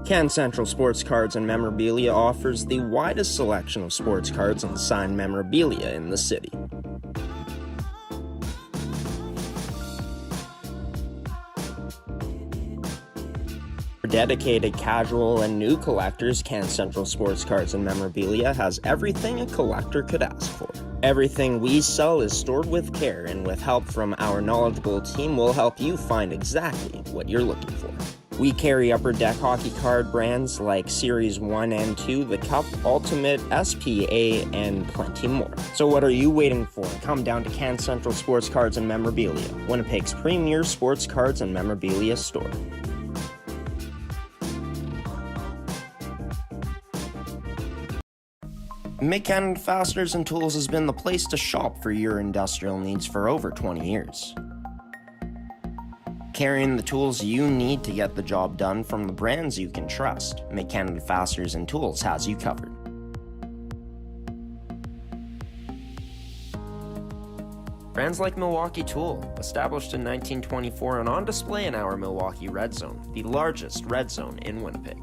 Can Central Sports Cards and Memorabilia offers the widest selection of sports cards and signed memorabilia in the city. For dedicated casual and new collectors, Can Central Sports Cards and Memorabilia has everything a collector could ask for. Everything we sell is stored with care, and with help from our knowledgeable team, we'll help you find exactly what you're looking for. We carry Upper Deck hockey card brands like Series 1 and 2, the Cup, Ultimate, SPA, and plenty more. So what are you waiting for? Come down to Can Central Sports Cards and Memorabilia, Winnipeg's premier sports cards and memorabilia store. Mid-Canada Fasteners and Tools has been the place to shop for your industrial needs for over 20 years. Carrying the tools you need to get the job done from the brands you can trust, Mid-Canada Fasteners and Tools has you covered. Brands like Milwaukee Tool, established in 1924 and on display in our Milwaukee Red Zone, the largest red zone in Winnipeg.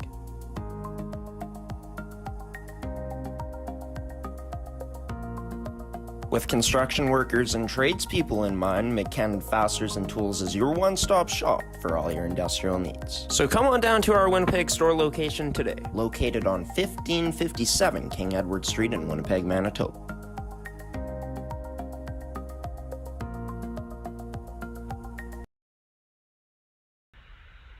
With construction workers and tradespeople in mind, Mid-Canada Fasteners and Tools is your one-stop shop for all your industrial needs. So come on down to our Winnipeg store location today, located on 1557 King Edward Street in Winnipeg, Manitoba.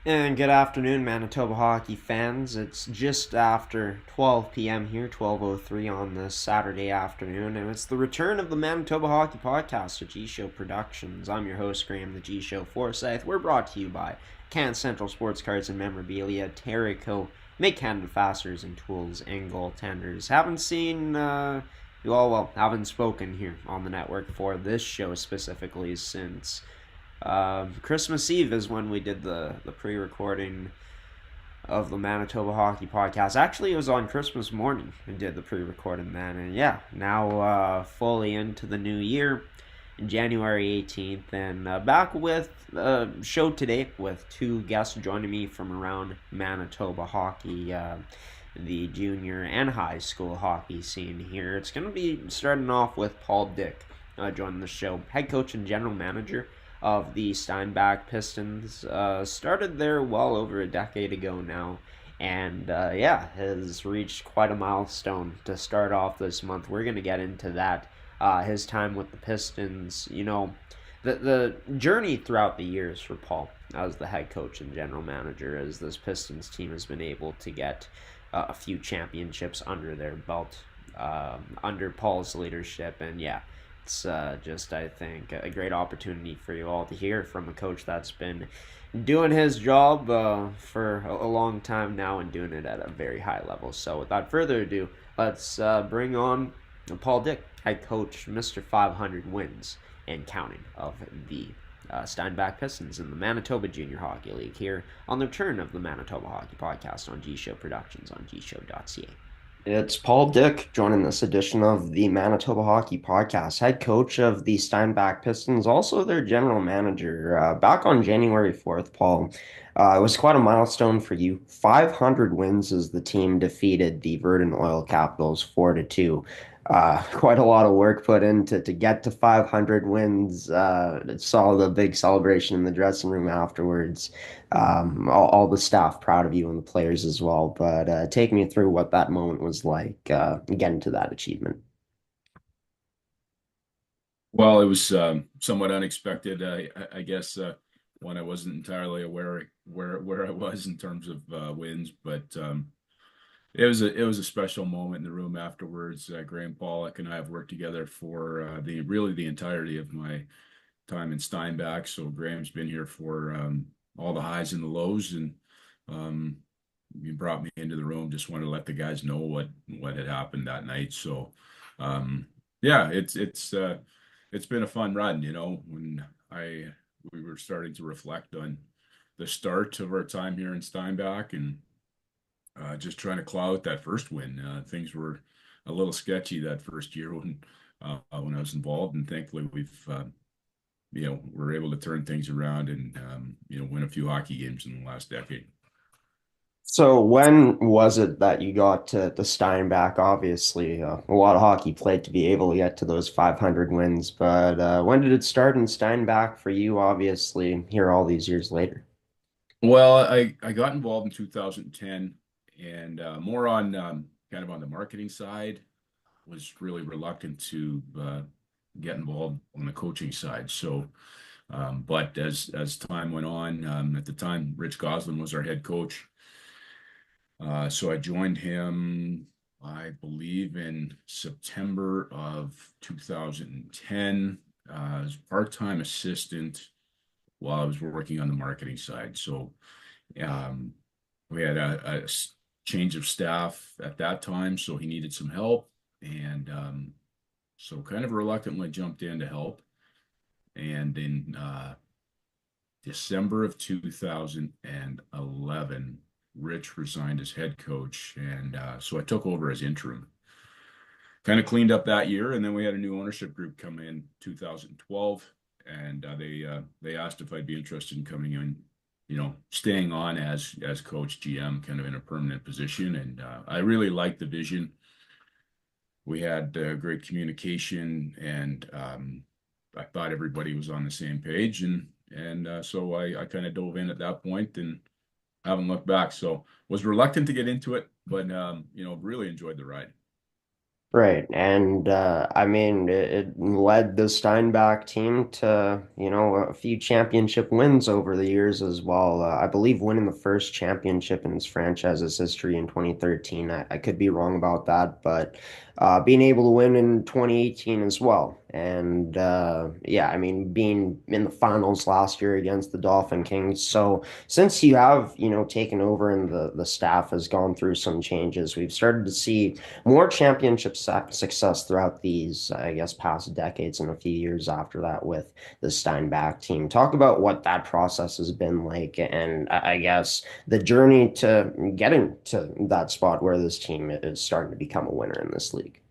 And good afternoon, Manitoba hockey fans. It's just after 12 p.m. here, 12:03 on this Saturday afternoon, and it's the return of the Manitoba Hockey Podcast at G-Show Productions. I'm your host, Graham, the G-Show Forsyth. We're brought to you by Can Central Sports Cards and Memorabilia, Terrico, Mid-Canada Fasteners and Tools, and Goaltenders. Haven't spoken here on the network for this show specifically since Christmas Eve is when we did the pre-recording of the Manitoba Hockey Podcast. Actually, it was on Christmas morning we did the pre-recording then. And yeah, now fully into the new year, January 18th. And back with a show today with two guests joining me from around Manitoba hockey, the junior and high school hockey scene here. It's going to be starting off with Paul Dyck joining the show, head coach and general manager of the Steinbach Pistons. Started there well over a decade ago now, and has reached quite a milestone to start off this month. We're going to get into that, his time with the Pistons, the journey throughout the years for Paul as the head coach and general manager, as this Pistons team has been able to get a few championships under their belt, under Paul's leadership, and it's just, I think, a great opportunity for you all to hear from a coach that's been doing his job for a long time now and doing it at a very high level. So without further ado, let's bring on Paul Dyck, head coach, Mr. 500 wins and counting of the Steinbach Pistons in the Manitoba Junior Hockey League here on the return of the Manitoba Hockey Podcast on G-Show Productions on gshow.ca. It's Paul Dyck joining this edition of the Manitoba Hockey Podcast, head coach of the Steinbach Pistons, also their general manager. Back on January 4th, Paul, it was quite a milestone for you. 500 wins as the team defeated the Verdun Oil Capitals 4-2. Quite a lot of work put in to get to 500 wins. Saw the big celebration in the dressing room afterwards. All the staff proud of you and the players as well. But take me through what that moment was like, getting to that achievement. Well, it was somewhat unexpected. I guess one, I wasn't entirely aware where I was in terms of wins, but it was a special moment in the room afterwards. Graham Pollock and I have worked together for the entirety of my time in Steinbach. So Graham's been here for all the highs and the lows, and he brought me into the room. Just wanted to let the guys know what had happened that night. So it's been a fun run. When we were starting to reflect on the start of our time here in Steinbach and just trying to claw out that first win. Things were a little sketchy that first year when I was involved, and thankfully we're able to turn things around and win a few hockey games in the last decade. So when was it that you got to Steinbach? Obviously, a lot of hockey played to be able to get to those 500 wins, but when did it start in Steinbach for you? Obviously, here all these years later. Well, I got involved in 2010 and more on kind of on the marketing side. Was really reluctant to get involved on the coaching side. So, but as time went on, at the time, Rich Goslin was our head coach. So I joined him, I believe, in September of 2010 as part-time assistant while I was working on the marketing side. So um, we had a change of staff at that time, so he needed some help, and so kind of reluctantly jumped in to help. And in December of 2011, Rich resigned as head coach, and so I took over as interim. Kind of cleaned up that year, and then we had a new ownership group come in 2012, and they asked if I'd be interested in coming in, staying on as coach GM, kind of in a permanent position. And I really liked the vision. We had great communication, and I thought everybody was on the same page, and so I kind of dove in at that point and haven't looked back. So was reluctant to get into it, but really enjoyed the ride. Right. And I mean, it led the Steinbach team to, a few championship wins over the years as well. I believe winning the first championship in its franchise's history in 2013. I could be wrong about that, but being able to win in 2018 as well. And yeah, I mean, being in the finals last year against the Dolphin Kings. So since you have, taken over and the staff has gone through some changes, we've started to see more championship success throughout these, I guess, past decades and a few years after that with the Steinbach team. Talk about what that process has been like, and I guess the journey to getting to that spot where this team is starting to become a winner in this league.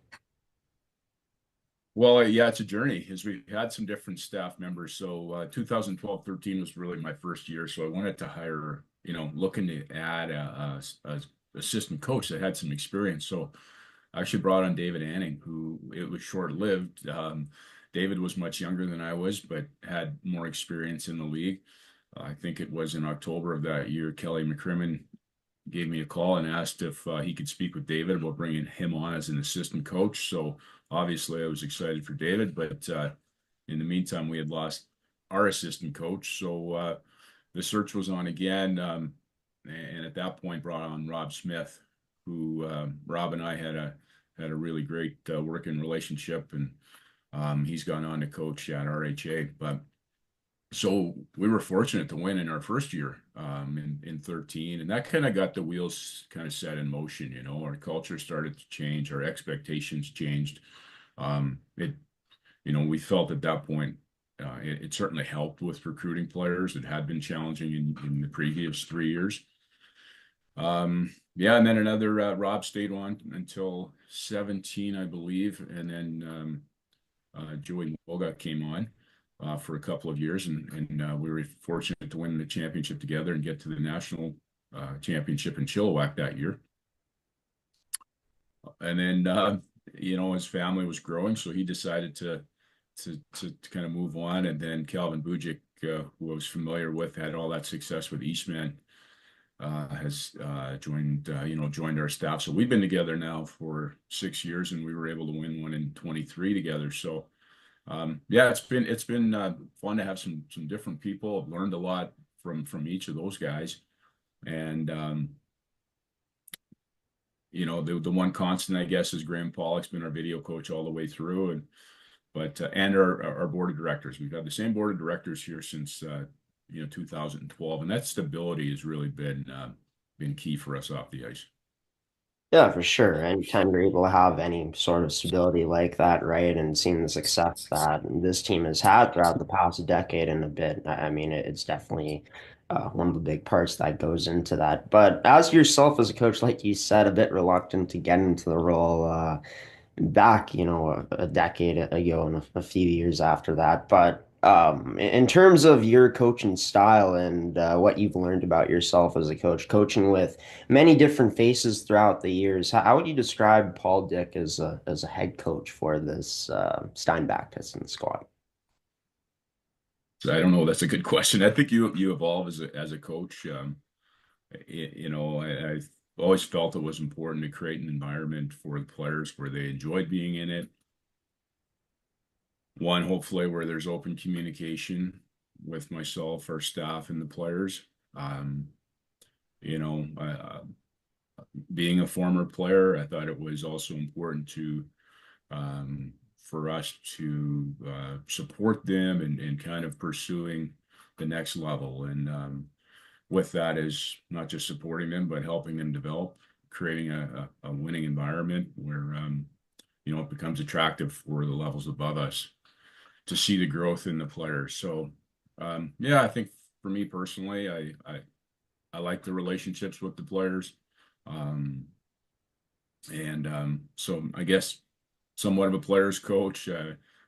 Well, yeah, it's a journey as we had some different staff members. So 2012-13 was really my first year. So I wanted to hire, looking to add a assistant coach that had some experience. So I actually brought on David Anning, who it was short-lived. David was much younger than I was, but had more experience in the league. I think it was in October of that year, Kelly McCrimmon gave me a call and asked if he could speak with David about bringing him on as an assistant coach. So obviously I was excited for David, but in the meantime, we had lost our assistant coach. So the search was on again. And at that point brought on Rob Smith, who Rob and I had a really great working relationship, and he's gone on to coach at RHA. But so we were fortunate to win in our first year in 13, and that kind of got the wheels kind of set in motion. Our culture started to change, our expectations changed. It we felt at that point it certainly helped with recruiting players. It had been challenging in the previous 3 years. Yeah, and then another Rob stayed on until 17, I believe, and then Joey Moga came on for a couple of years, and we were fortunate to win the championship together and get to the national championship in Chilliwack that year. And then his family was growing, so he decided to kind of move on. And then Calvin Bujic, who I was familiar with, had all that success with Eastman, has joined our staff. So we've been together now for 6 years, and we were able to win one in 23 together. So yeah, it's been fun to have some different people. I've learned a lot from each of those guys, and the one constant, I guess, is Graham Pollock's been our video coach all the way through, and our board of directors. We've had the same board of directors here since 2012, and that stability has really been key for us off the ice. Yeah, for sure. Anytime you're able to have any sort of stability like that, right, and seeing the success that this team has had throughout the past decade and a bit, I mean, it's definitely one of the big parts that goes into that. But as yourself as a coach, like you said, a bit reluctant to get into the role back, a decade ago and a few years after that. But In terms of your coaching style and what you've learned about yourself as a coach, coaching with many different faces throughout the years, how would you describe Paul Dyck as a head coach for this Steinbach Pistons squad? So I don't know. That's a good question. I think you evolve as a coach. I've always felt it was important to create an environment for the players where they enjoyed being in it. One, hopefully, where there's open communication with myself, our staff, and the players. Um, you know, being a former player, I thought it was also important to for us to support them and kind of pursuing the next level. And with that is not just supporting them, but helping them develop, creating a winning environment where it becomes attractive for the levels above us to see the growth in the players. So yeah, I think for me personally, I like the relationships with the players. Um, and so I guess somewhat of a player's coach,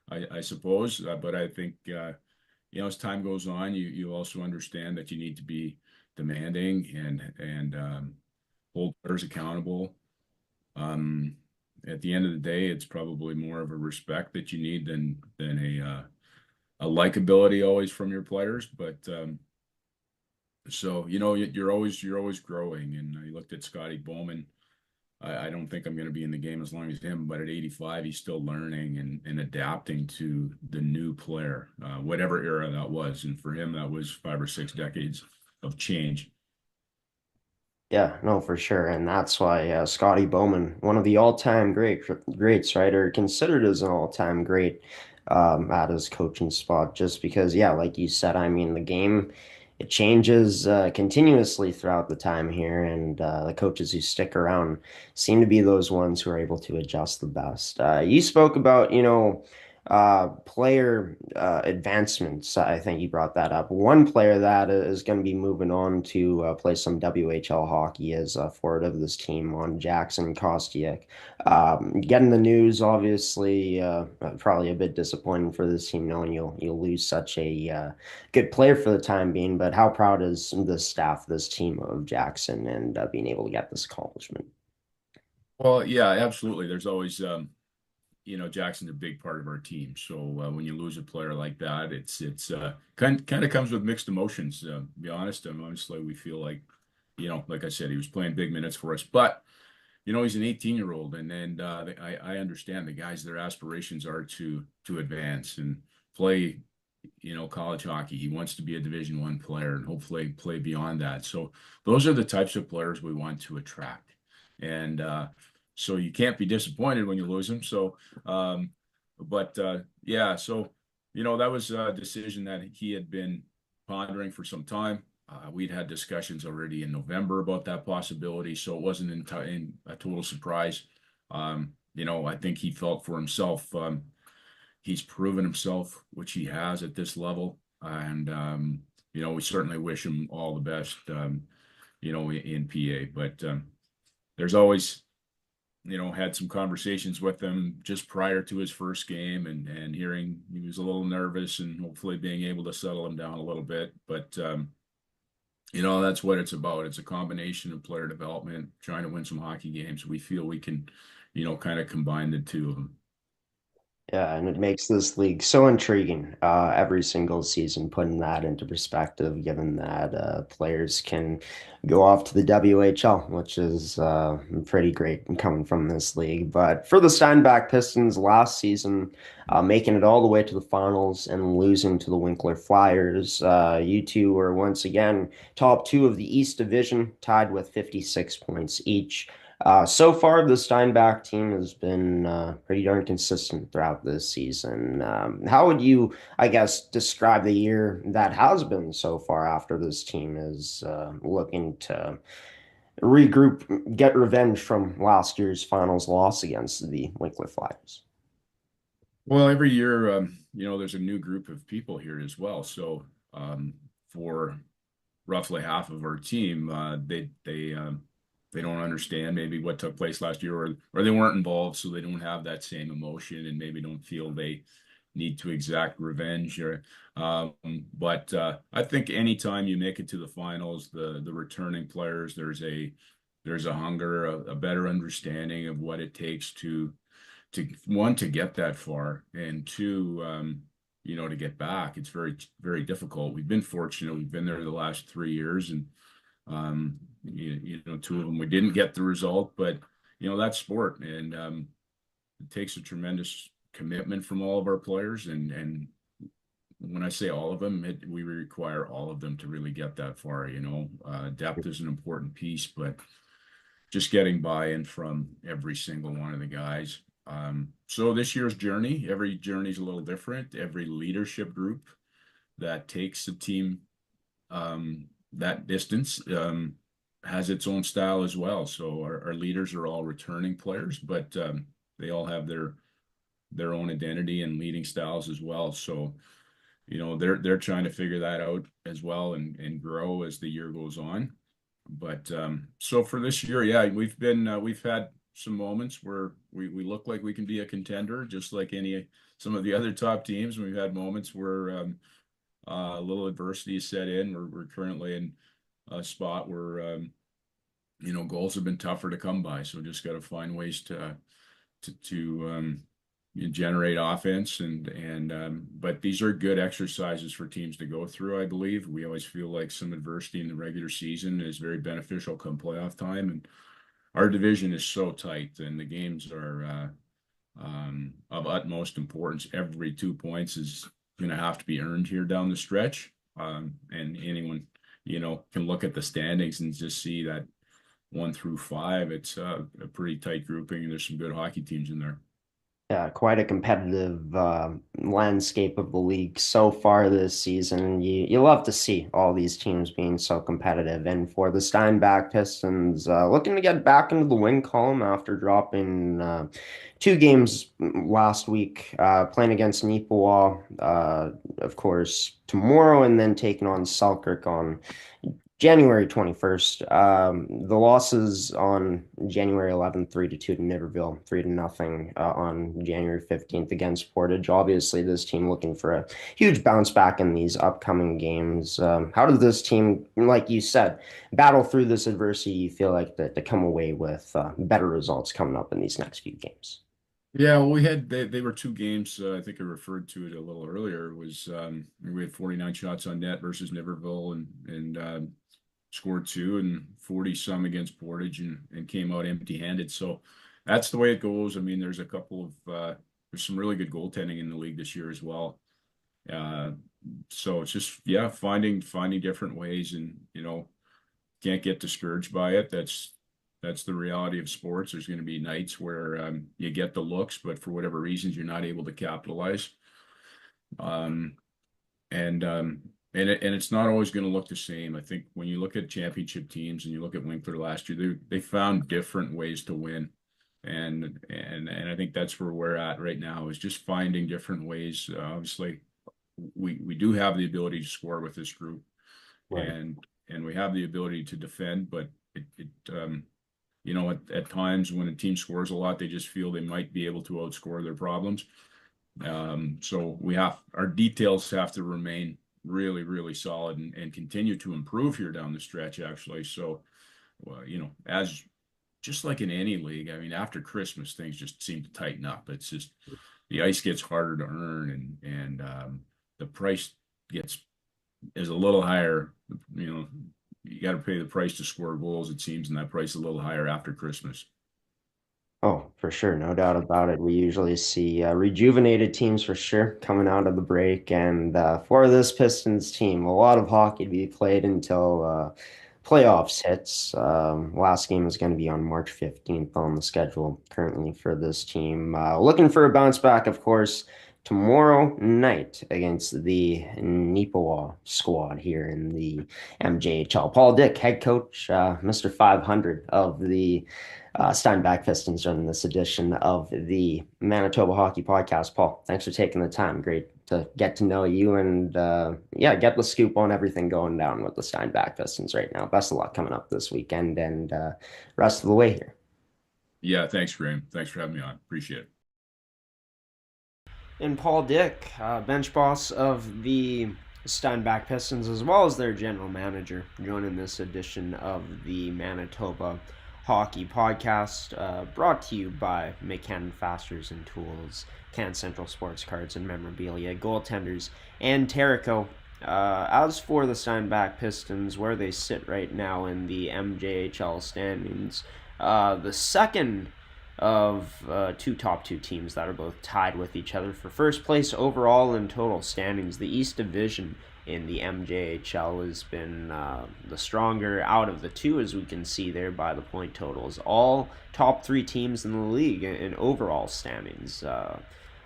I suppose. But I think as time goes on, you also understand that you need to be demanding and hold players accountable. Um, at the end of the day, it's probably more of a respect that you need than a likability always from your players. But so you're always growing. And I looked at Scotty Bowman. I don't think I'm going to be in the game as long as him, but at 85, he's still learning and adapting to the new player, whatever era that was. And for him, that was 5 or 6 decades of change. Yeah, no, for sure, and that's why Scotty Bowman, one of the all-time greats, right, or considered as an all-time great at his coaching spot, just because, yeah, like you said, I mean, the game it changes continuously throughout the time here, and the coaches who stick around seem to be those ones who are able to adjust the best. You spoke about, player advancements. I think you brought that up. One player that is going to be moving on to play some WHL hockey is a forward of this team on Jackson Kostiak. Getting the news, obviously, probably a bit disappointing for this team, knowing you'll lose such a good player for the time being. But how proud is the staff, this team of Jackson, and being able to get this accomplishment? Well, yeah, absolutely. There's always, Jackson's a big part of our team. So when you lose a player like that, it's kind of comes with mixed emotions. To be honest, and honestly, we feel like, like I said, he was playing big minutes for us, but he's an 18-year-old, and I understand the guys. Their aspirations are to advance and play, college hockey. He wants to be a Division I player and hopefully play beyond that. So those are the types of players we want to attract, and so you can't be disappointed when you lose them. So, but yeah, so that was a decision that he had been pondering for some time. We'd had discussions already in November about that possibility, so it wasn't in a total surprise. I think he felt for himself. He's proven himself, which he has at this level, and we certainly wish him all the best. In PA, but there's always had some conversations with him just prior to his first game and hearing he was a little nervous and hopefully being able to settle him down a little bit. But that's what it's about. It's a combination of player development, trying to win some hockey games. We feel we can, kind of combine the two of them. Yeah, and it makes this league so intriguing every single season, putting that into perspective, given that players can go off to the WHL, which is pretty great coming from this league. But for the Steinbach Pistons last season, making it all the way to the finals and losing to the Winkler Flyers, you two were once again top two of the East Division, tied with 56 points each. So far, the Steinbach team has been pretty darn consistent throughout this season. How would you, I guess, describe the year that has been so far after this team is looking to regroup, get revenge from last year's finals loss against the Winkler Flyers? Well, every year, there's a new group of people here as well. So for roughly half of our team, they don't understand maybe what took place last year, or they weren't involved, so they don't have that same emotion and maybe don't feel they need to exact revenge. But I think anytime you make it to the finals, the returning players, there's a hunger, a better understanding of what it takes to one, to get that far, and two, to get back. It's very, very difficult. We've been fortunate. We've been there the last 3 years, and two of them we didn't get the result, but that's sport, and it takes a tremendous commitment from all of our players, and when I say all of them, we require all of them to really get that far. Depth is an important piece, but just getting buy-in from every single one of the guys. So this year's journey, every journey is a little different. Every leadership group that takes the team that distance has its own style as well. So our leaders are all returning players, but they all have their own identity and leading styles as well. So they're trying to figure that out as well and grow as the year goes on. But so for this year, yeah, we've had some moments where we look like we can be a contender, just like some of the other top teams. We've had moments where a little adversity is set in. We're currently in a spot where goals have been tougher to come by. So just got to find ways to generate offense, but these are good exercises for teams to go through. I believe we always feel like some adversity in the regular season is very beneficial come playoff time, and our division is so tight, and the games are of utmost importance. Every 2 points is going to have to be earned here down the stretch, and anyone can look at the standings and just see that 1 through 5, it's a pretty tight grouping, and there's some good hockey teams in there. Yeah, quite a competitive landscape of the league so far this season. And you love to see all these teams being so competitive. And for the Steinbach Pistons, looking to get back into the win column after dropping 2 games last week, playing against Nipawa, of course, tomorrow, and then taking on Selkirk on January 21st. The losses on January 11th, 3-2 to Niverville, 3-0 on January 15th against Portage. Obviously, this team looking for a huge bounce back in these upcoming games. How did this team, like you said, battle through this adversity? You feel like that to come away with better results coming up in these next few games? Yeah, well, they were 2 games. I think I referred to it a little earlier. Was we had 49 shots on net versus Niverville, and scored 2 and 40 some against Portage, and came out empty-handed. So that's the way it goes. I mean, there's a couple of there's some really good goaltending in the league this year as well. So it's just, yeah, finding different ways, and can't get discouraged by it. That's the reality of sports. There's going to be nights where you get the looks, but for whatever reasons you're not able to capitalize. And it's not always going to look the same. I think when you look at championship teams and you look at Winkler last year, they found different ways to win, and I think that's where we're at right now, is just finding different ways. Obviously, we do have the ability to score with this group, Right. and we have the ability to defend, but at times when a team scores a lot, they just feel they might be able to outscore their problems. So our details have to remain really, really solid and continue to improve here down the stretch, actually. So, as just like in any league, I mean, after Christmas, things just seem to tighten up. It's just the ice gets harder to earn, and the price is a little higher. You got to pay the price to score goals, it seems, and that price is a little higher after Christmas. Oh, for sure. No doubt about it. We usually see rejuvenated teams for sure coming out of the break. And for this Pistons team, a lot of hockey to be played until playoffs hits. Last game is going to be on March 15th on the schedule currently for this team. Looking for a bounce back, of course, tomorrow night against the Nipawa squad here in the MJHL. Paul Dyck, head coach, Mr. 500 of the Steinbach Pistons during this edition of the Manitoba Hockey Podcast. Paul, thanks for taking the time. Great to get to know you and get the scoop on everything going down with the Steinbach Pistons right now. Best of luck coming up this weekend and rest of the way here. Yeah, thanks, Graham. Thanks for having me on. Appreciate it. and Paul Dyck, bench boss of the Steinbach Pistons, as well as their general manager, joining this edition of the Manitoba Hockey Podcast, brought to you by McCann Fasteners and Tools, Can Central Sports Cards and Memorabilia, Goaltenders, and Terrico. As for the Steinbach Pistons, where they sit right now in the MJHL standings, the second of top two teams that are both tied with each other for first place overall in total standings. The East Division in the MJHL has been the stronger out of the two, as we can see there by the point totals. All top three teams in the league in overall standings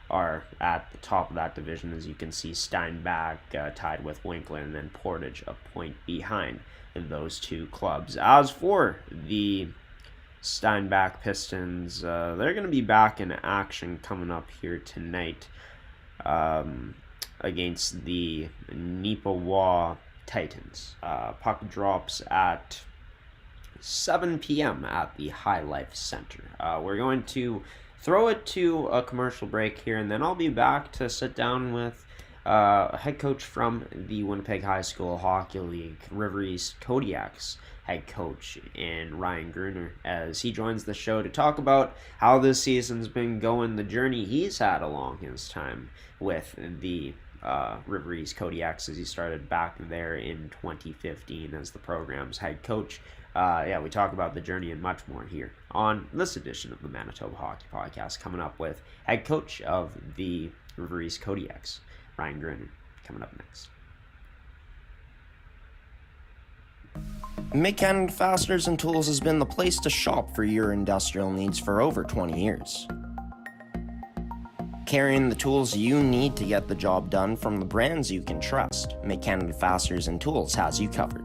are at the top of that division, as you can see. Steinbach tied with Winkler, and then Portage a point behind those two clubs. As for the Steinbach Pistons, they're going to be back in action coming up here tonight against the Neepawa Titans. Puck drops at 7 p.m. at the High Life Center. We're going to throw it to a commercial break here, and then I'll be back to sit down with a head coach from the Winnipeg High School Hockey League, River East Kodiaks head coach, in Ryan Gruener, as he joins the show to talk about how this season's been going, the journey he's had along his time with the River East Kodiaks, as he started back there in 2015 as the program's head coach. We talk about the journey and much more here on this edition of the Manitoba Hockey Podcast, coming up with head coach of the River East Kodiaks, Ryan Gruener, coming up next. McCann Fasteners and Tools has been the place to shop for your industrial needs for over 20 years. Carrying the tools you need to get the job done from the brands you can trust, McCann Fasteners and Tools has you covered.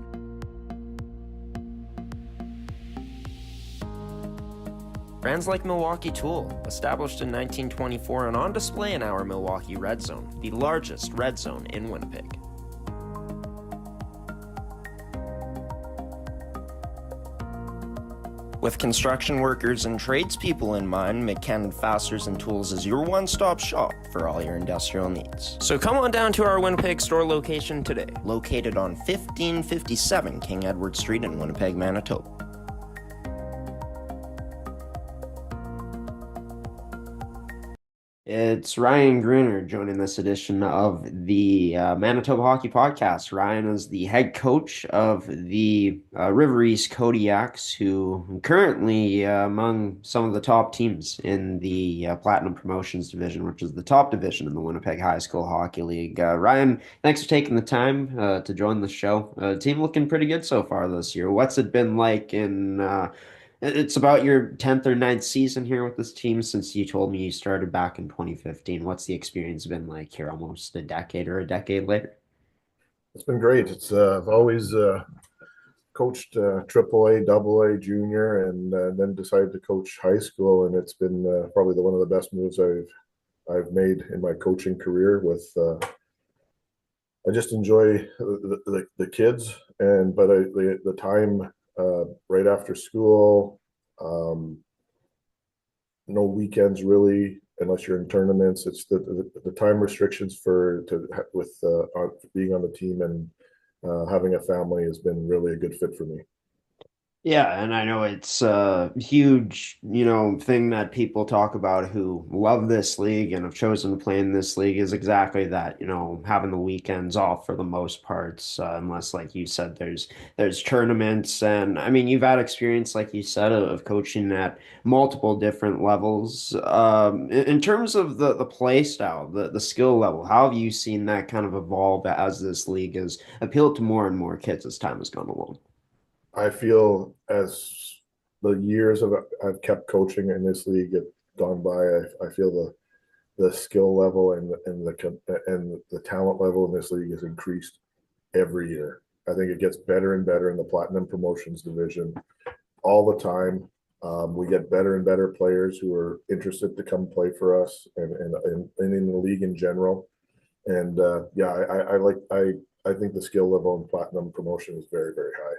Brands like Milwaukee Tool, established in 1924 and on display in our Milwaukee Red Zone, the largest red zone in Winnipeg. With construction workers and tradespeople in mind, McCann Fasteners and Tools is your one-stop shop for all your industrial needs. So come on down to our Winnipeg store location today, located on 1557 King Edward Street in Winnipeg, Manitoba. It's Ryan Gruener joining this edition of the Manitoba Hockey Podcast. Ryan is the head coach of the River East Kodiaks, who currently among some of the top teams in the Platinum Promotions Division, which is the top division in the Winnipeg High School Hockey League. Ryan, thanks for taking the time to join the show. Team looking pretty good so far this year. What's it been like in it's about your 10th or 9th season here with this team, since you told me you started back in 2015. What's the experience been like here almost a decade or a decade later? It's been great. I've always coached AAA, AA, junior, and then decided to coach high school, and it's been probably one of the best moves I've made in my coaching career. I just enjoy the kids, but the time right after school, no weekends really, unless you're in tournaments. It's the time restrictions with being on the team and having a family has been really a good fit for me. Yeah, and I know it's a huge, thing that people talk about who love this league and have chosen to play in this league is exactly that, having the weekends off for the most parts, unless, like you said, there's tournaments. And I mean, you've had experience, like you said, of coaching at multiple different levels. In terms of the play style, the skill level, how have you seen that kind of evolve as this league has appealed to more and more kids as time has gone along? I feel as the years I've kept coaching in this league have gone by, I feel the skill level and the talent level in this league has increased every year. I think it gets better and better in the Platinum Promotions Division all the time. We get better and better players who are interested to come play for us and in the league in general. And I think the skill level in Platinum Promotion is very, very high.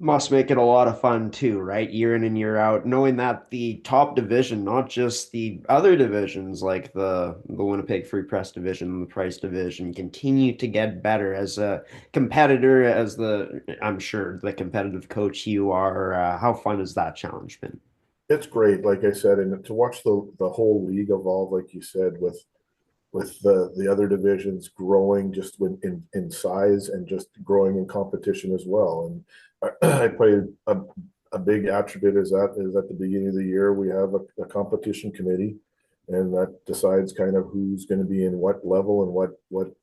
Must make it a lot of fun too, right? Year in and year out, knowing that the top division, not just the other divisions like the Winnipeg Free Press division, the Price division, continue to get better as a competitor, as I'm sure the competitive coach you are. How fun has that challenge been? It's great, like I said, and to watch the whole league evolve, like you said, with the other divisions growing just in size and just growing in competition as well. And I play a big attribute is at the beginning of the year we have a competition committee, and that decides kind of who's going to be in what level and what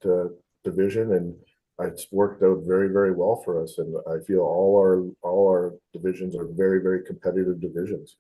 division, and it's worked out very very well for us. And I feel all our divisions are very very competitive divisions.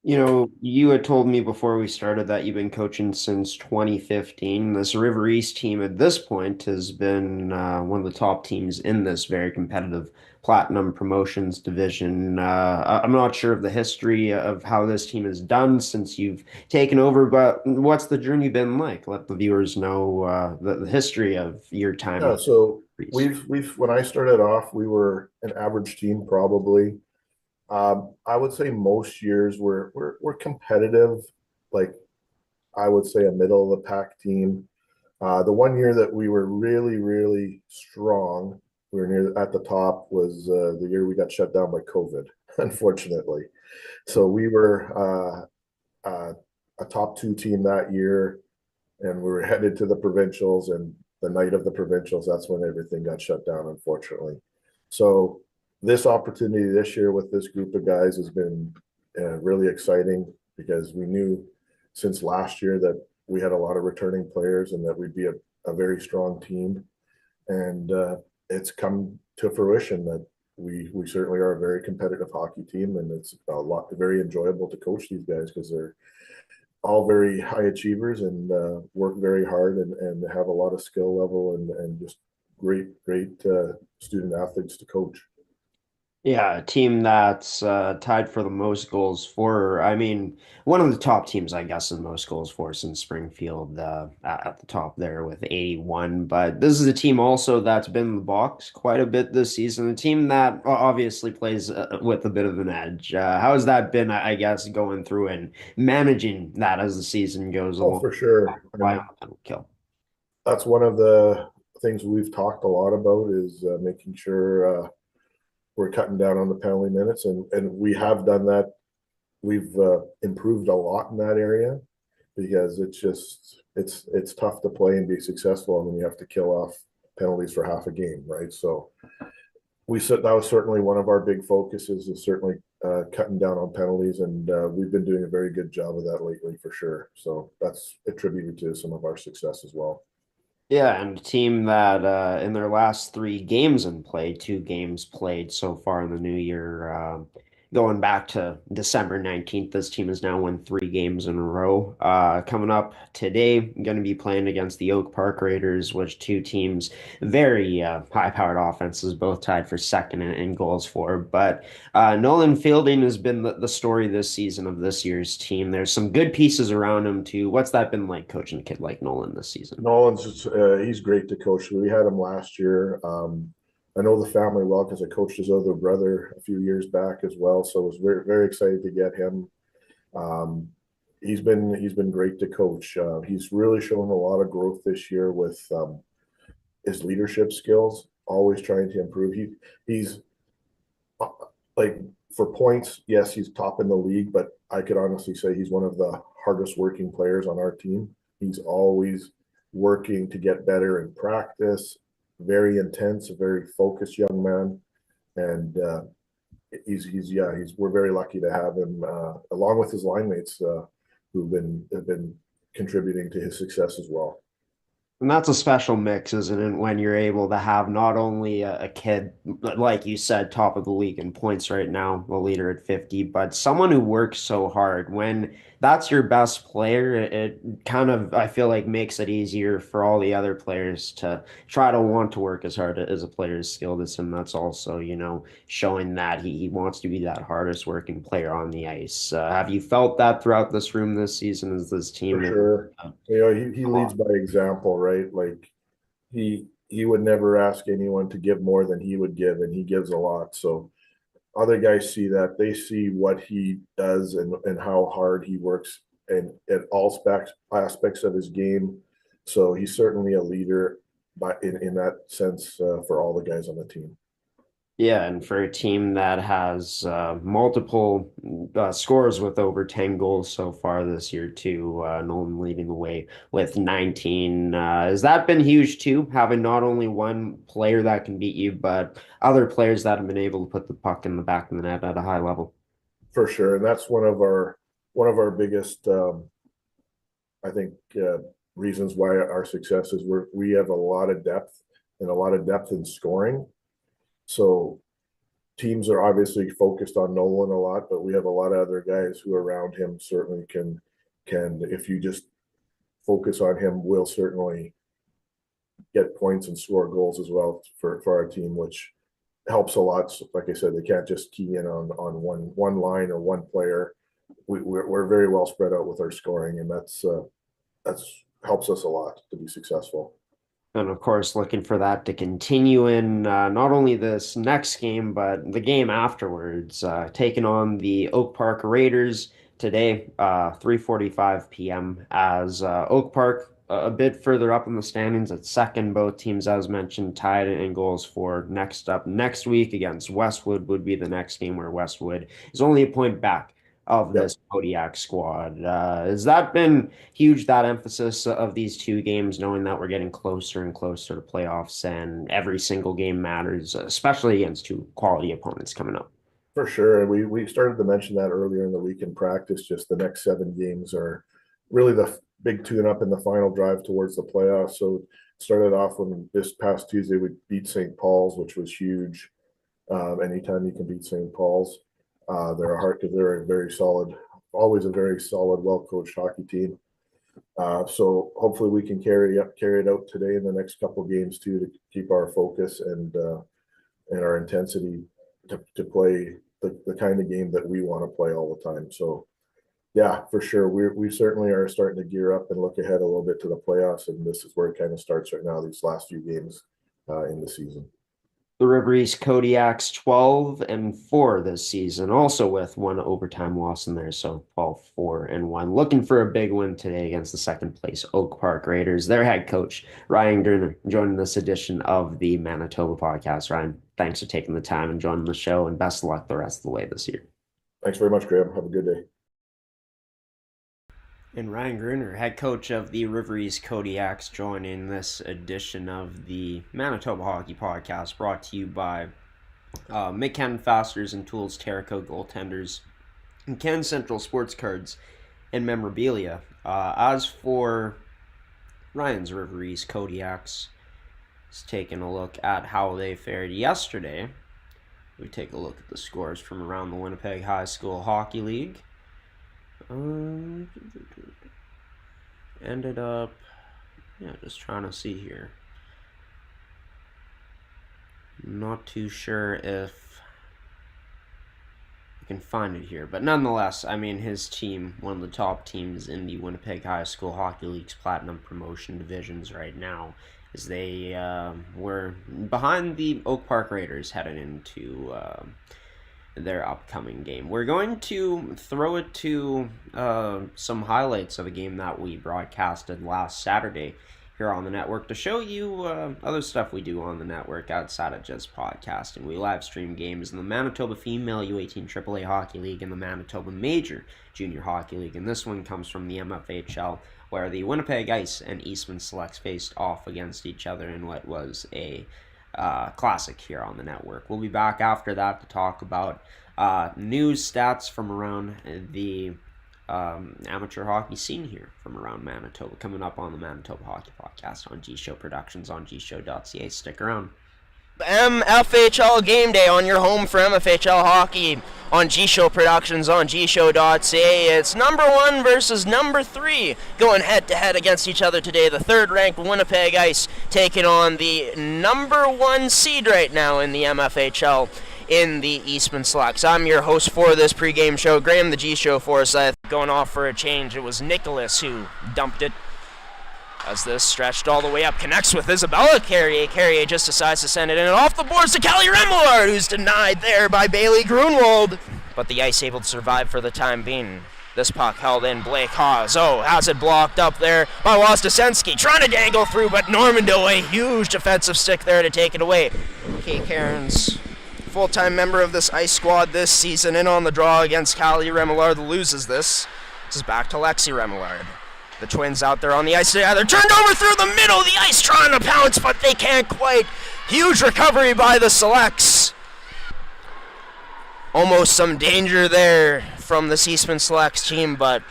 You know, you had told me before we started that you've been coaching since 2015. This River East team at this point has been one of the top teams in this very competitive Platinum Promotions division. I'm not sure of the history of how this team has done since you've taken over, but what's the journey been like? Let the viewers know the history of your time Yeah, with so River East. we've when I started off, we were an average team probably. I would say most years we're competitive, like I would say a middle of the pack team. The one year that we were really really strong, we were near at the top was the year we got shut down by COVID, unfortunately. So we were a top two team that year, and we were headed to the provincials. And the night of the provincials, that's when everything got shut down, unfortunately. So this opportunity this year with this group of guys has been really exciting because we knew since last year that we had a lot of returning players and that we'd be a very strong team. And it's come to fruition that we certainly are a very competitive hockey team, and it's a lot very enjoyable to coach these guys because they're all very high achievers and work very hard and have a lot of skill level and just great student athletes to coach. Yeah, a team that's tied for the most goals for, I mean, one of the top teams, I guess, in most goals for since Springfield at the top there with 81. But this is a team also that's been in the box quite a bit this season. A team that obviously plays with a bit of an edge. How has that been, I guess, going through and managing that as the season goes Oh, along? for sure. Why And kill? that's one of the things we've talked a lot about is making sure we're cutting down on the penalty minutes, and we have done that. We've improved a lot in that area because it's tough to play and be successful, and then you have to kill off penalties for half a game, right? So we said that was certainly one of our big focuses is certainly cutting down on penalties, and we've been doing a very good job of that lately for sure. So that's attributed to some of our success as well. Yeah, and a team that in their last three games in play, two games played so far in the new year, going back to December 19th, this team has now won three games in a row. Coming up today, going to be playing against the Oak Park Raiders, which two teams, very high-powered offenses, both tied for second in goals for. But Nolan Fielding has been the story this season of this year's team. There's some good pieces around him too. What's that been like coaching a kid like Nolan this season? Nolan's he's great to coach. We had him last year. I know the family well because I coached his other brother a few years back as well. So I was very very excited to get him. Um, he's been great to coach. He's really shown a lot of growth this year with his leadership skills. Always trying to improve. He's like for points, yes, he's top in the league, but I could honestly say he's one of the hardest working players on our team. He's always working to get better in practice, very intense, a very focused young man. And he's we're very lucky to have him along with his line mates have been contributing to his success as well. And that's a special mix, isn't it? When you're able to have not only a kid, like you said, top of the league in points right now, the leader at 50, but someone who works so hard. When that's your best player, it kind of, I feel like, makes it easier for all the other players to try to want to work as hard as a player is skilled as him. That's also, showing that he wants to be that hardest working player on the ice. Have you felt that throughout this room this season as this For team? sure. He leads by example, right? Like he he would never ask anyone to give more than he would give, and he gives a lot. So other guys see that. They see what he does and how hard he works and at all aspects of his game. So he's certainly a leader in that sense for all the guys on the team. Yeah, and for a team that has multiple scores with over 10 goals so far this year, too, Nolan leading the way with 19. Has that been huge, too, having not only one player that can beat you, but other players that have been able to put the puck in the back of the net at a high level? For sure, and that's one of our biggest, I think, reasons why our success is we have a lot of depth in scoring. So teams are obviously focused on Nolan a lot, but we have a lot of other guys who around him certainly can if you just focus on him, will certainly get points and score goals as well for our team, which helps a lot. So, like I said, they can't just key in on one line or one player. We're very well spread out with our scoring, and that's helps us a lot to be successful. And of course, looking for that to continue in not only this next game, but the game afterwards, taking on the Oak Park Raiders today, 3:45 p.m. as Oak Park a bit further up in the standings at second. Both teams, as mentioned, tied in goals for next week against Westwood would be the next game, where Westwood is only a point back of this Kodiak squad. Has that been huge, that emphasis of these two games, knowing that we're getting closer and closer to playoffs and every single game matters, especially against two quality opponents coming up? For sure. And we started to mention that earlier in the week in practice. Just the next 7 games are really the big tune-up in the final drive towards the playoffs. So it started off when this past Tuesday we beat St. Paul's, which was huge. Anytime you can beat St. Paul's, they're a very solid, always a very solid, well-coached hockey team. So hopefully we can carry it out today in the next couple of games too, to keep our focus and our intensity to play the kind of game that we want to play all the time. So yeah, for sure. We certainly are starting to gear up and look ahead a little bit to the playoffs, and this is where it kind of starts right now, these last few games in the season. The River East Kodiaks 12-4 this season, also with one overtime loss in there, so all 4-1. Looking for a big win today against the second place Oak Park Raiders. Their head coach, Ryan Gruener, joining this edition of the Manitoba Podcast. Ryan, thanks for taking the time and joining the show, and best of luck the rest of the way this year. Thanks very much, Graham. Have a good day. And Ryan Gruener, head coach of the River East Kodiaks, joining this edition of the Manitoba Hockey Podcast, brought to you by McKenna Fasteners and Tools, Terrico Goaltenders, and Ken Central Sports Cards and Memorabilia. As for Ryan's River East Kodiaks, just taking a look at how they fared yesterday. We take a look at the scores from around the Winnipeg High School Hockey League. Ended up, just trying to see here. Not too sure if I can find it here, but nonetheless, I mean, his team, one of the top teams in the Winnipeg High School Hockey League's Platinum Promotion divisions right now, as they were behind the Oak Park Raiders headed into their upcoming game. We're going to throw it to some highlights of a game that we broadcasted last Saturday here on the network to show you other stuff we do on the network outside of just podcasting. We live stream games in the Manitoba Female U18 AAA Hockey League and the Manitoba Major Junior Hockey League, and this one comes from the MFHL, where the Winnipeg Ice and Eastman Selects faced off against each other in what was a classic here on the network. We'll be back after that to talk about news, stats from around the amateur hockey scene here from around Manitoba, coming up on the Manitoba Hockey Podcast on gshow Productions on gshow.ca. Stick around. MFHL Game Day on your home for MFHL Hockey on gshow Productions on gshow.ca. It's number 1 versus number 3 going head-to-head against each other today. The third-ranked Winnipeg Ice taking on the number 1 seed right now in the MFHL in the Eastman Selects. I'm your host for this pregame show, Graham the G-Show Forsyth. Going off for a change, it was Nicholas who dumped it. As this stretched all the way up, connects with Isabella Carrier. Carrier just decides to send it in and off the boards to Callie Remillard, who's denied there by Bailey Grunwald. But the Ice able to survive for the time being. This puck held in. Blake Hawes. Has it blocked up there by Wozdesensky. Trying to dangle through, but Normando, a huge defensive stick there to take it away. Kate Cairns, full-time member of this Ice squad this season, in on the draw against Callie Remillard, loses this. This is back to Lexi Remillard. The Twins out there on the ice together. Turned over through the middle of the ice, trying to pounce, but they can't quite. Huge recovery by the Selects. Almost some danger there from the Eastman Selects team, but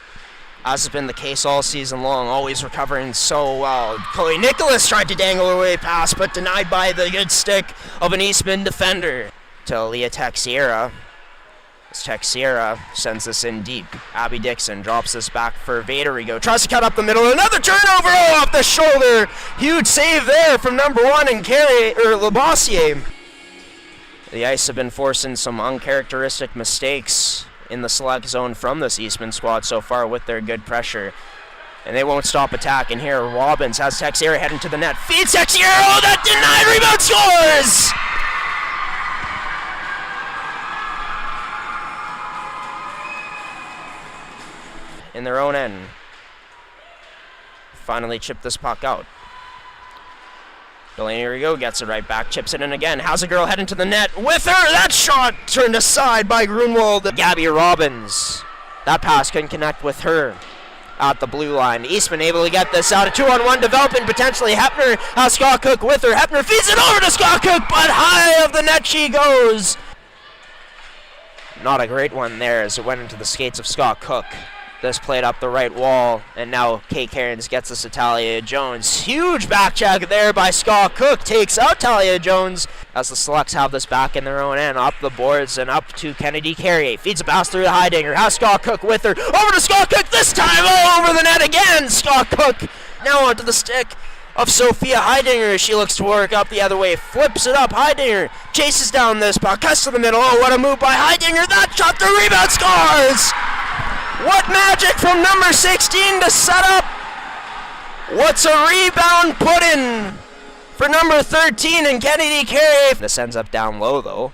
as has been the case all season long, always recovering so well. Chloe Nicholas tried to dangle her way past, but denied by the good stick of an Eastman defender. To Leah Texiera. Texiera sends this in deep. Abby Dixon drops this back for Vaderigo. Tries to cut up the middle. Another turnover off the shoulder. Huge save there from number 1 and Labossiere. The Ice have been forcing some uncharacteristic mistakes in the select zone from this Eastman squad so far with their good pressure. And they won't stop attacking here. Robbins has Texiera heading to the net. Feeds Texiera. That denied. Rebound, scores! In their own end. Finally chip this puck out. Delaney Rigo gets it right back, chips it in again. How's a girl heading to the net with her? That shot turned aside by Grunwald. Gabby Robbins. That pass couldn't connect with her at the blue line. Eastman able to get this out. A 2-on-1 developing potentially. Hepner has Scott Cook with her. Hepner feeds it over to Scott Cook, but high of the net she goes. Not a great one there as it went into the skates of Scott Cook. This played up the right wall, and now Kate Cairns gets this to Talia Jones. Huge back check there by Scott Cook. Takes out Talia Jones as the Selects have this back in their own end. Up the boards and up to Kennedy Carrier. Feeds a pass through to Heidinger. Has Scott Cook with her. Over to Scott Cook this time. Over the net again. Scott Cook now onto the stick of Sophia Heidinger. She looks to work up the other way. Flips it up. Heidinger chases down this puck. Cuts to the middle. What a move by Heidinger. That shot. The rebound, scores! What magic from number 16 to set up? What's a rebound put in for number 13 and Kennedy Carey? This ends up down low though.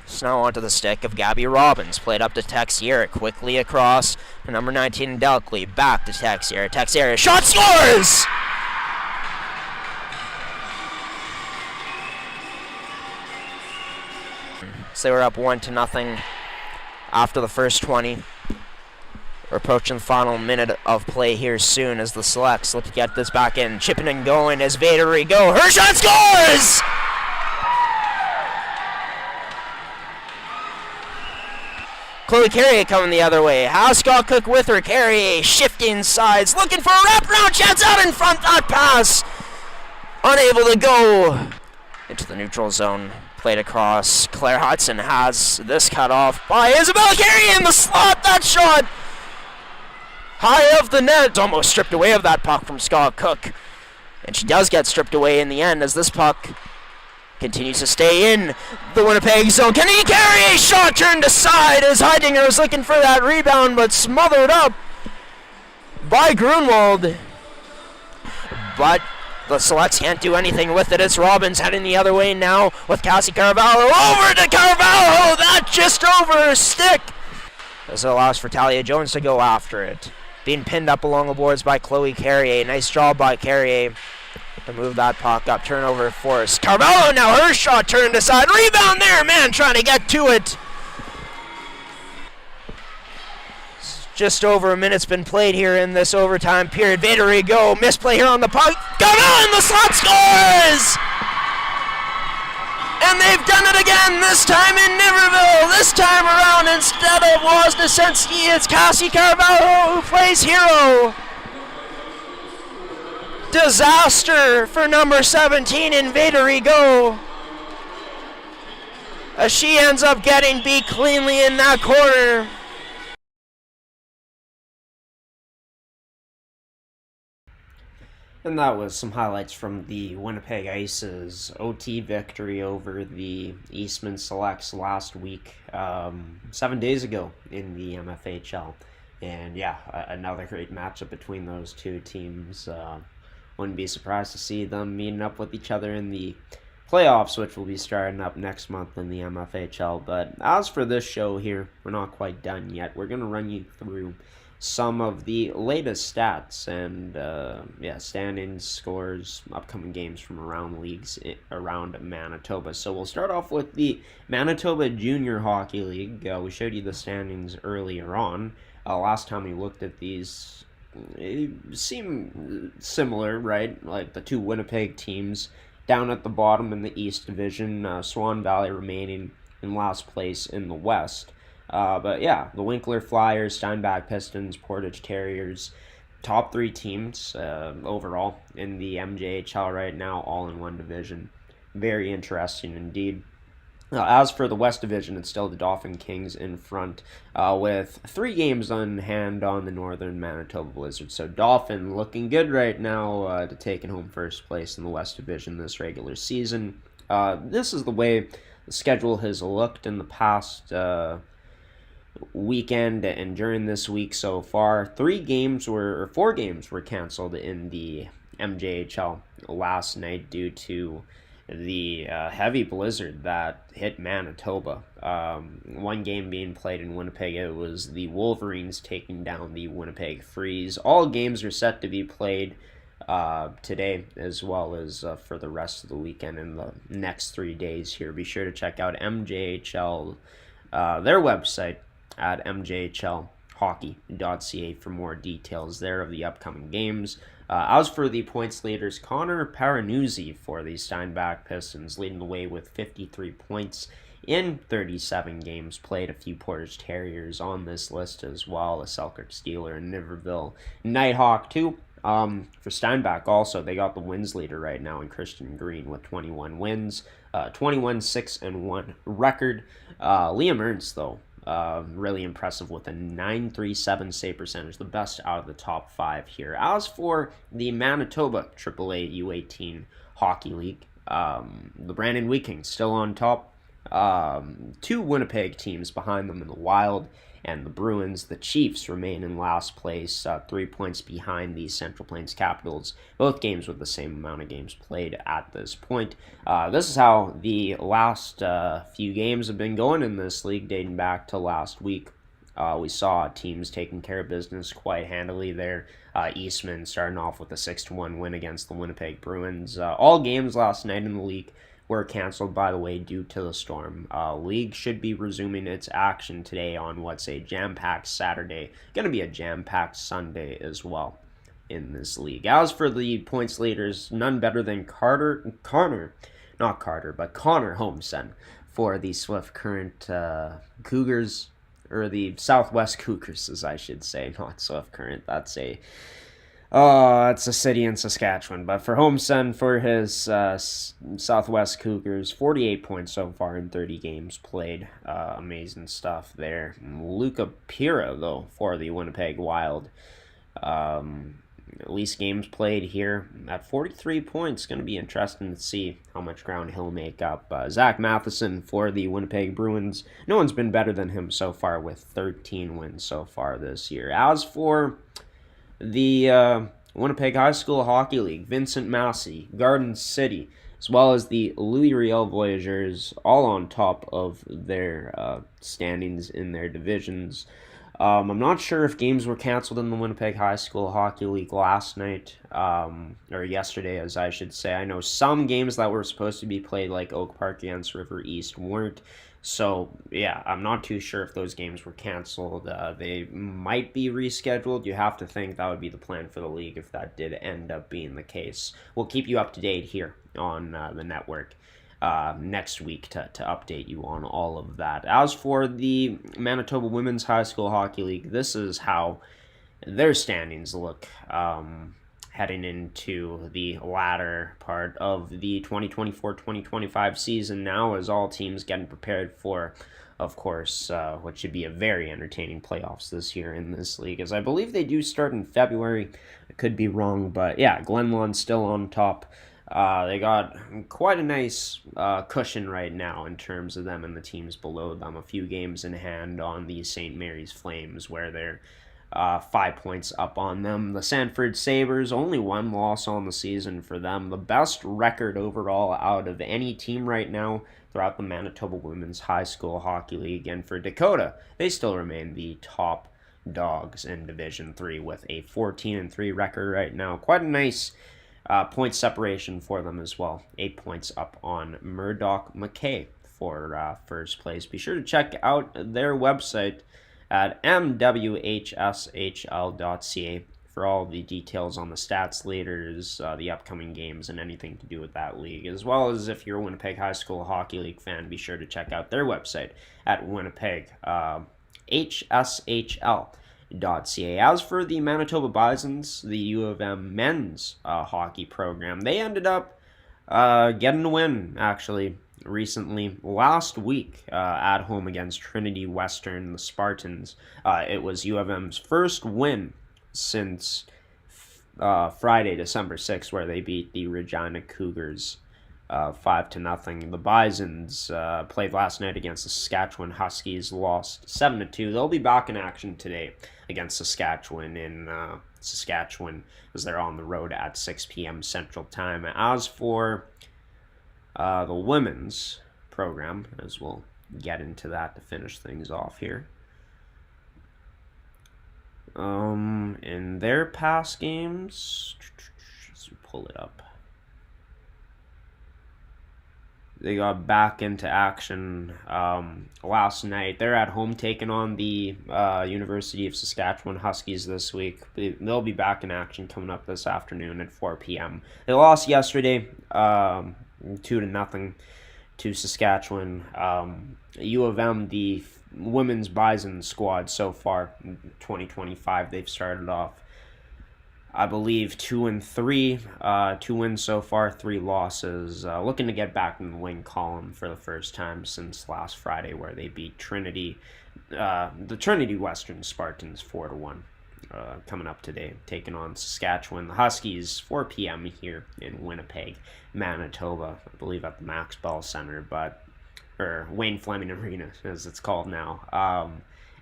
So now onto the stick of Gabby Robbins. Played up to Texiera. Quickly across to number 19 Delkley. Back to Texiera. Texiera. Shot, scores! So they were up 1-0 after the first 20. We're approaching the final minute of play here soon as the Selects look to get this back in. Chipping and going as Vaderigo. Her shot, scores! Chloe Carrier coming the other way. How's Scott Cook with her? Carrier shifting sides. Looking for a wraparound chance out in front. That pass. Unable to go into the neutral zone. Played across. Claire Hudson has this cut off by Isabella Carrier in the slot. That shot high of the net. It's almost stripped away of that puck from Scott Cook. And she does get stripped away in the end as this puck continues to stay in the Winnipeg zone. Kennedy Carrier shot turned aside as Heidinger was looking for that rebound but smothered up by Grunwald. But the Selects can't do anything with it. It's Robbins heading the other way now with Cassie Carvalho. Over to Carvalho! That just over her stick. This allows for Talia Jones to go after it. Being pinned up along the boards by Chloe Carrier. Nice job by Carrier to move that puck up. Turnover forced. Carvalho now, her shot turned aside. Rebound there, man, trying to get to it. Just over a minute's been played here in this overtime period. Vaderigo, misplay here on the puck. Carvalho in the slot, scores! And they've done it again, this time in Niverville. This time around, instead of Wozdesensky, it's Cassie Carvalho who plays hero. Disaster for number 17 in Vaderigo, as she ends up getting beat cleanly in that corner. And that was some highlights from the Winnipeg Ice's OT victory over the Eastman Selects last week, 7 days ago in the MFHL. And yeah, another great matchup between those two teams. Wouldn't be surprised to see them meeting up with each other in the playoffs, which will be starting up next month in the MFHL. But as for this show here, we're not quite done yet. We're going to run you through some of the latest stats and standings, scores, upcoming games from around leagues around Manitoba. So we'll start off with the Manitoba Junior Hockey League. We showed you the standings earlier on. Last time we looked at these, it seemed similar, right? Like the two Winnipeg teams down at the bottom in the East Division, Swan Valley remaining in last place in the West. But yeah, the Winkler Flyers, Steinbach Pistons, Portage Terriers, top three teams overall in the MJHL right now, all in one division. Very interesting indeed. As for the West Division, it's still the Dauphin Kings in front with 3 games on hand on the Northern Manitoba Blizzard. So Dauphin looking good right now to taking home first place in the West Division this regular season. This is the way the schedule has looked in the past weekend and during this week so far. 4 games were canceled in the MJHL last night due to the heavy blizzard that hit Manitoba. One game being played in Winnipeg, it was the Wolverines taking down the Winnipeg Freeze. All games are set to be played today, as well as for the rest of the weekend in the next 3 days here. Be sure to check out MJHL, their website at mjhlhockey.ca for more details there of the upcoming games. As for the points leaders, Connor Paranuzzi for the Steinbach Pistons leading the way with 53 points in 37 games played. A few Portage Terriers on this list as well, a Selkirk Steeler and Niverville Nighthawk too. For Steinbach also, they got the wins leader right now in Christian Green with 21 wins, 21-6-1 record. Liam Ernst though, really impressive with a .937 save percentage, the best out of the top 5 here. As for the Manitoba AAA U18 Hockey League, the Brandon Wheat Kings still on top. 2 Winnipeg teams behind them in the Wild and the Bruins. The Chiefs remain in last place, 3 points behind the Central Plains Capitals. Both games with the same amount of games played at this point. This is how the last few games have been going in this league, dating back to last week. We saw teams taking care of business quite handily there. Eastman starting off with a 6-1 win against the Winnipeg Bruins. All games last night in the league were canceled, by the way, due to the storm. League should be resuming its action today on what's a jam-packed Saturday. Going to be a jam-packed Sunday as well in this league. As for the points leaders, none better than Connor Holmsen for the Swift Current Cougars, or the Southwest Cougars, as I should say, not Swift Current. It's a city in Saskatchewan. But for Holmsen, for his Southwest Cougars, 48 points so far in 30 games played. Amazing stuff there. Luca Pira, though, for the Winnipeg Wild. At least games played here at 43 points. Going to be interesting to see how much ground he'll make up. Zach Matheson for the Winnipeg Bruins. No one's been better than him so far with 13 wins so far this year. As for the Winnipeg High School Hockey League, Vincent Massey, Garden City, as well as the Louis Riel Voyageurs, all on top of their standings in their divisions. I'm not sure if games were canceled in the Winnipeg High School Hockey League last night, or yesterday, as I should say. I know some games that were supposed to be played, like Oak Park against River East, weren't. So, yeah, I'm not too sure if those games were canceled. They might be rescheduled. You have to think that would be the plan for the league if that did end up being the case. We'll keep you up to date here on the network next week to update you on all of that. As for the Manitoba Women's High School Hockey League, this is how their standings look heading into the latter part of the 2024-2025 season now, as all teams getting prepared for, of course, what should be a very entertaining playoffs this year in this league, as I believe they do start in February. I could be wrong, but yeah, Glenlawn's still on top. They got quite a nice cushion right now in terms of them and the teams below them. A few games in hand on the St. Mary's Flames, where they're 5 points up on them. The Sanford Sabres, only 1 loss on the season for them. The best record overall out of any team right now throughout the Manitoba Women's High School Hockey League. And for Dakota, they still remain the top dogs in Division 3 with a 14-3 record right now. Quite a nice point separation for them as well. 8 points up on Murdoch McKay for first place. Be sure to check out their website at mwhshl.ca for all the details on the stats leaders, the upcoming games, and anything to do with that league. As well as if you're a Winnipeg High School Hockey League fan, be sure to check out their website at Winnipeg hshl.ca. As for the Manitoba Bisons, the U of M men's hockey program, they ended up getting a win, actually, recently, last week, at home against Trinity Western, the Spartans. It was U of M's first win since Friday, December 6th, where they beat the Regina Cougars 5-0. The Bisons played last night against the Saskatchewan Huskies, lost 7-2. They'll be back in action today against Saskatchewan in Saskatchewan, as they're on the road at 6 p.m. Central Time. As for the women's program, as we'll get into that to finish things off here. In their past games, let's pull it up. They got back into action last night. They're at home taking on the University of Saskatchewan Huskies this week. They'll be back in action coming up this afternoon at 4 p.m. They lost yesterday 2-0 to Saskatchewan. U of M, the women's Bison squad so far in 2025, they've started off, I believe, 2-3, 2 wins so far, 3 losses. Looking to get back in the win column for the first time since last Friday, where they beat Trinity, the Trinity Western Spartans 4-1. Coming up today, taking on Saskatchewan. The Huskies, 4 p.m. here in Winnipeg, Manitoba, I believe at the Max Bell Center, or Wayne Fleming Arena, as it's called now.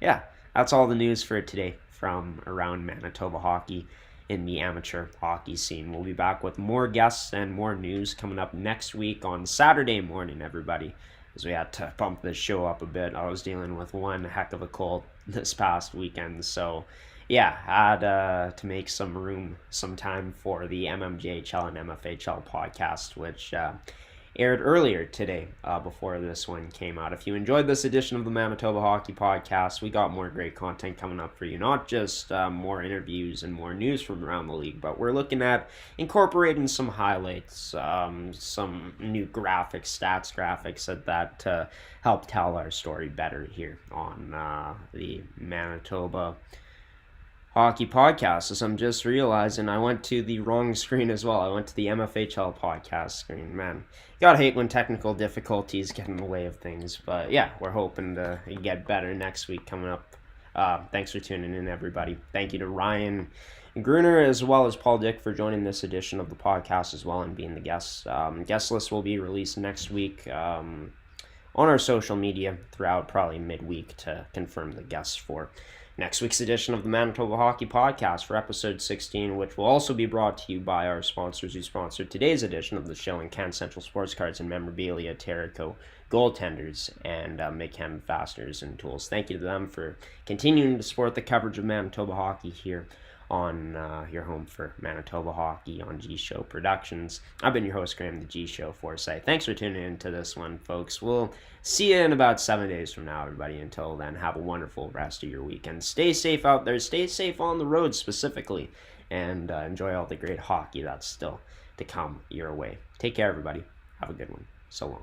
Yeah, that's all the news for today from around Manitoba hockey in the amateur hockey scene. We'll be back with more guests and more news coming up next week on Saturday morning, everybody, as we had to bump this show up a bit. I was dealing with one heck of a cold this past weekend, so yeah, had to make some time for the MMJHL and MFHL podcast, which aired earlier today before this one came out. If you enjoyed this edition of the Manitoba Hockey Podcast, we got more great content coming up for you. Not just more interviews and more news from around the league, but we're looking at incorporating some highlights, some new stats graphics that help tell our story better here on the Manitoba Hockey Podcast. As I'm just realizing, I went to the wrong screen as well. I went to the MFHL podcast screen. Man, gotta hate when technical difficulties get in the way of things. But yeah, we're hoping to get better next week coming up. Thanks for tuning in, everybody. Thank you to Ryan Gruener as well as Paul Dyck for joining this edition of the podcast as well and being the guests. Guest list will be released next week on our social media throughout probably midweek to confirm the guests for next week's edition of the Manitoba Hockey Podcast for episode 16, which will also be brought to you by our sponsors who sponsored today's edition of the show in Can Central Sports Cards and Memorabilia, Terrico Goaltenders, and McKenna Fasteners and Tools. Thank you to them for continuing to support the coverage of Manitoba hockey here on your home for Manitoba hockey on G Show Productions. I've been your host, Graham, the G Show Forsyth. Thanks for tuning in to this one, folks. We'll see you in about 7 days from now, everybody. Until then, have a wonderful rest of your weekend. Stay safe out there. Stay safe on the road specifically. And enjoy all the great hockey that's still to come your way. Take care, everybody. Have a good one. So long.